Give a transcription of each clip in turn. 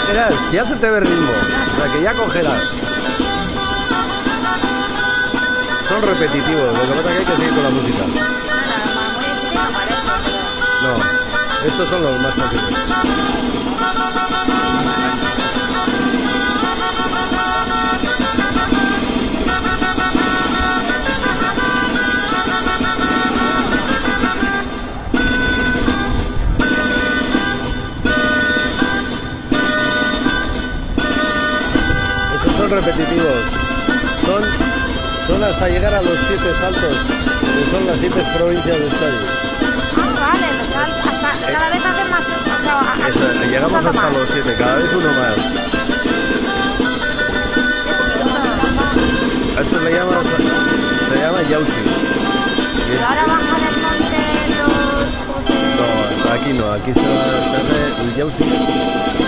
Verás, ya se te ve ritmo, o sea que ya cogerás. Son repetitivos, lo que pasa es que hay que seguir con la música. No, estos son los más fáciles. Estos son repetitivos. Son hasta llegar a los 7 saltos, que son las 7 provincias de Euskadi. Vale, hasta cada vez hacen más. Eso, llegamos hasta los 7, cada vez uno más. Esto se llama Yauchi. ¿Y ahora bajan el monte No, aquí no, aquí se hace el Yauchi.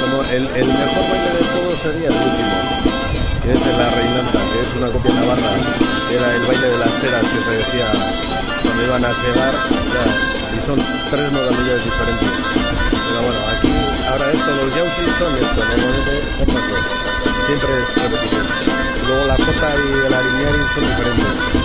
Como el mejor baile de todos sería el último, que es de la Reinanta, que es una copia navarra, que era el baile de las ceras que se decía cuando iban a cegar, y son 3 modalidades diferentes. Pero bueno, aquí, ahora esto, los Yauchi son esto, normalmente son 4, siempre es repetido. Luego la jota y el ariñari son diferentes.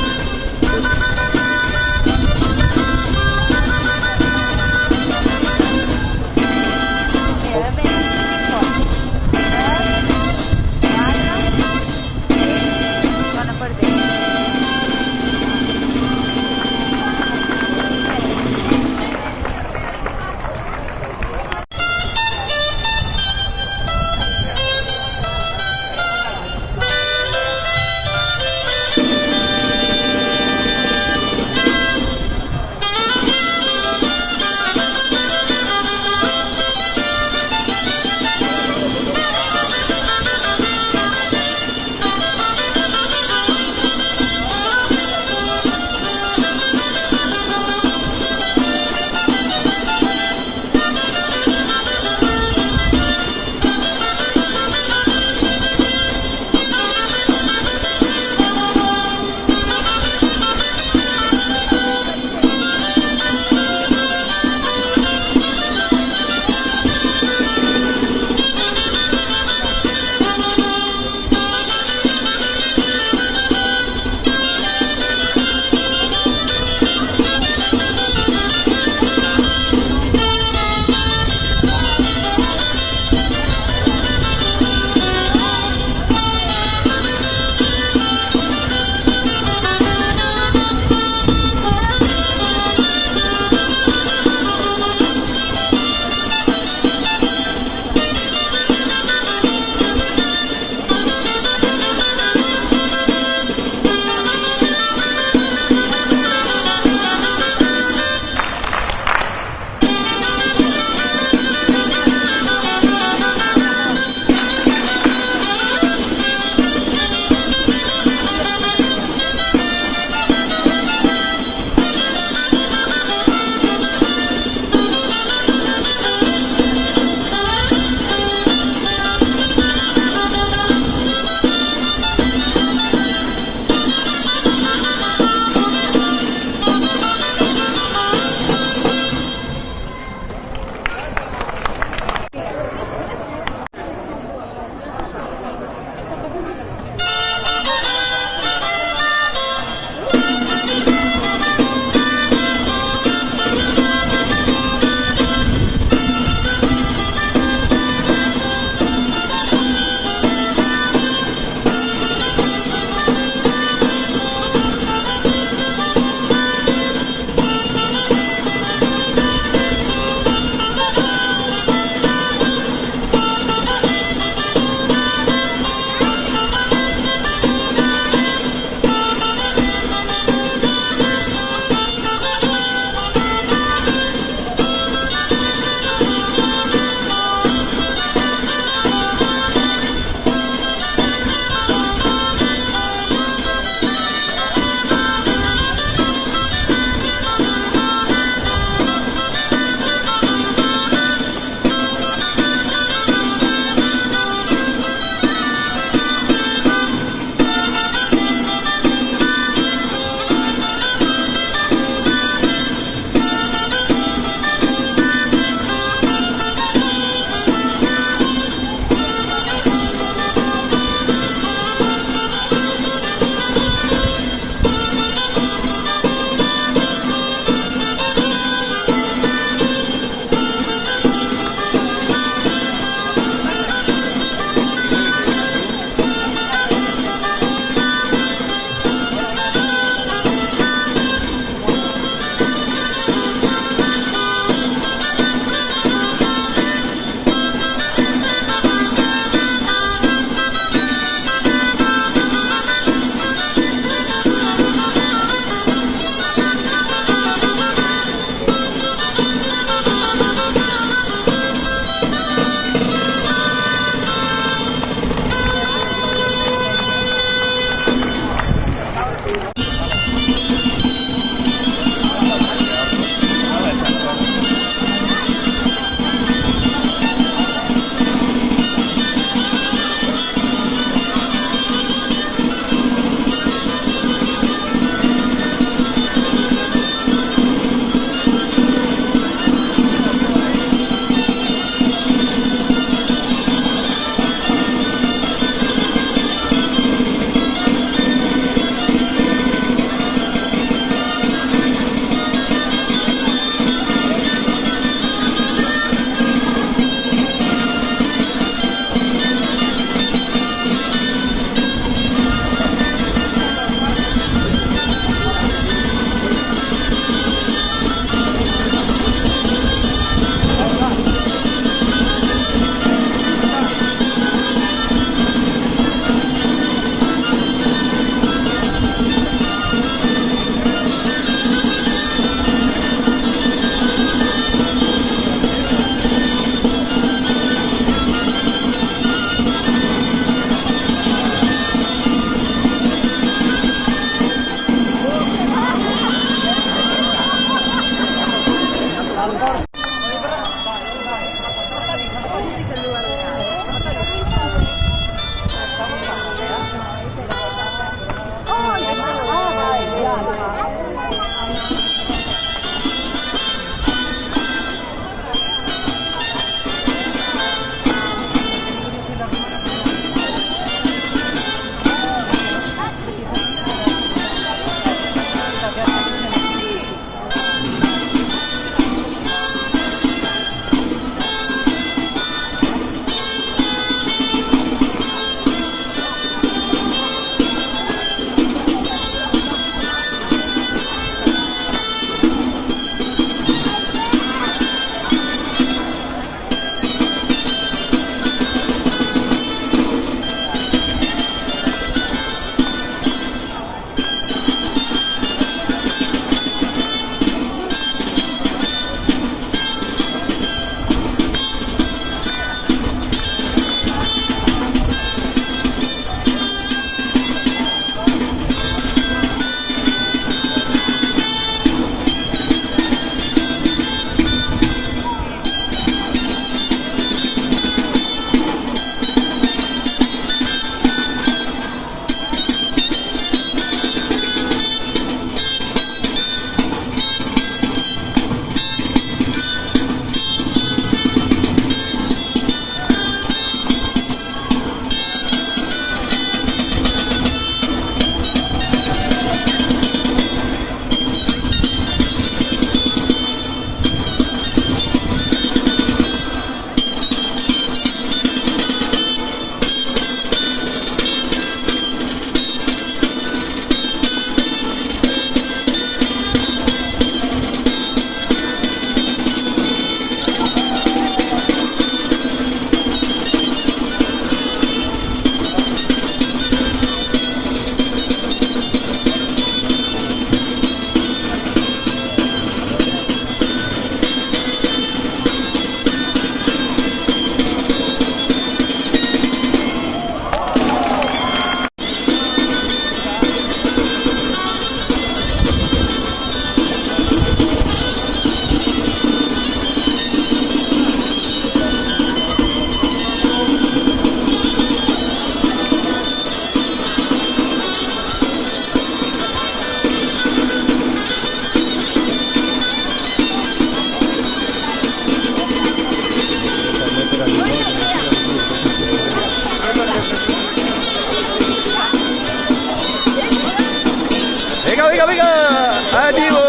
Venga, venga, ánimo,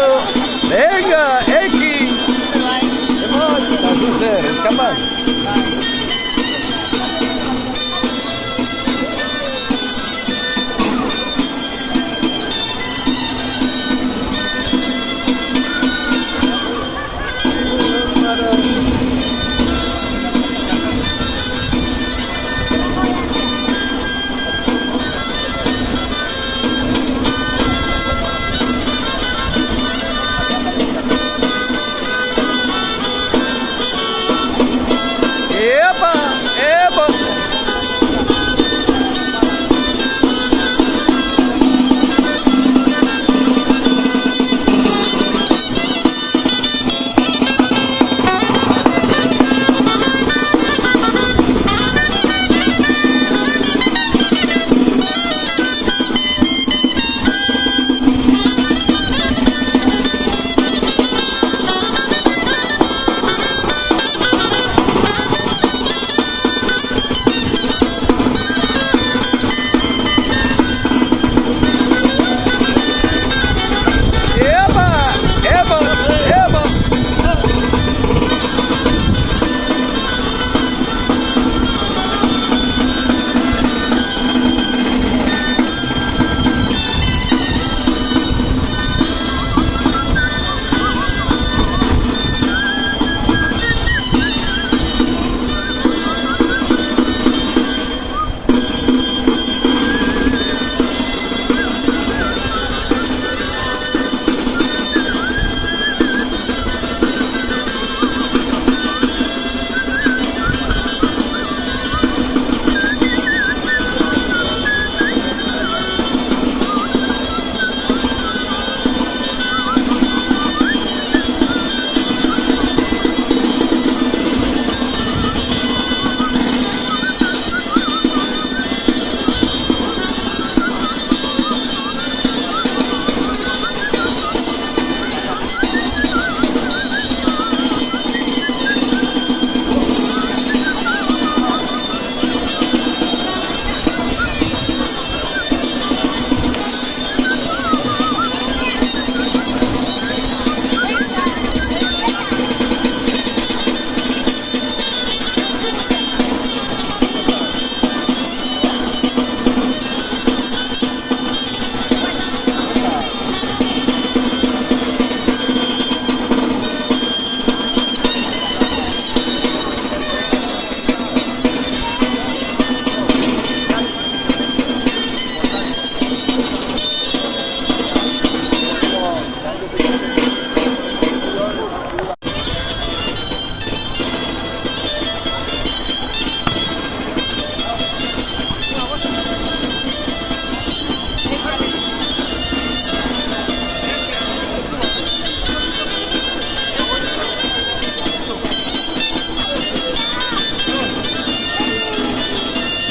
venga, X. Así ser, escapan.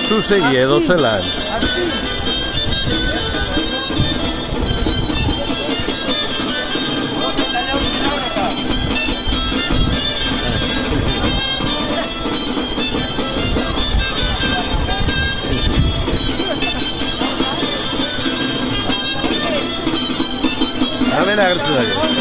Susegue edozelan. Hemen agertzen da.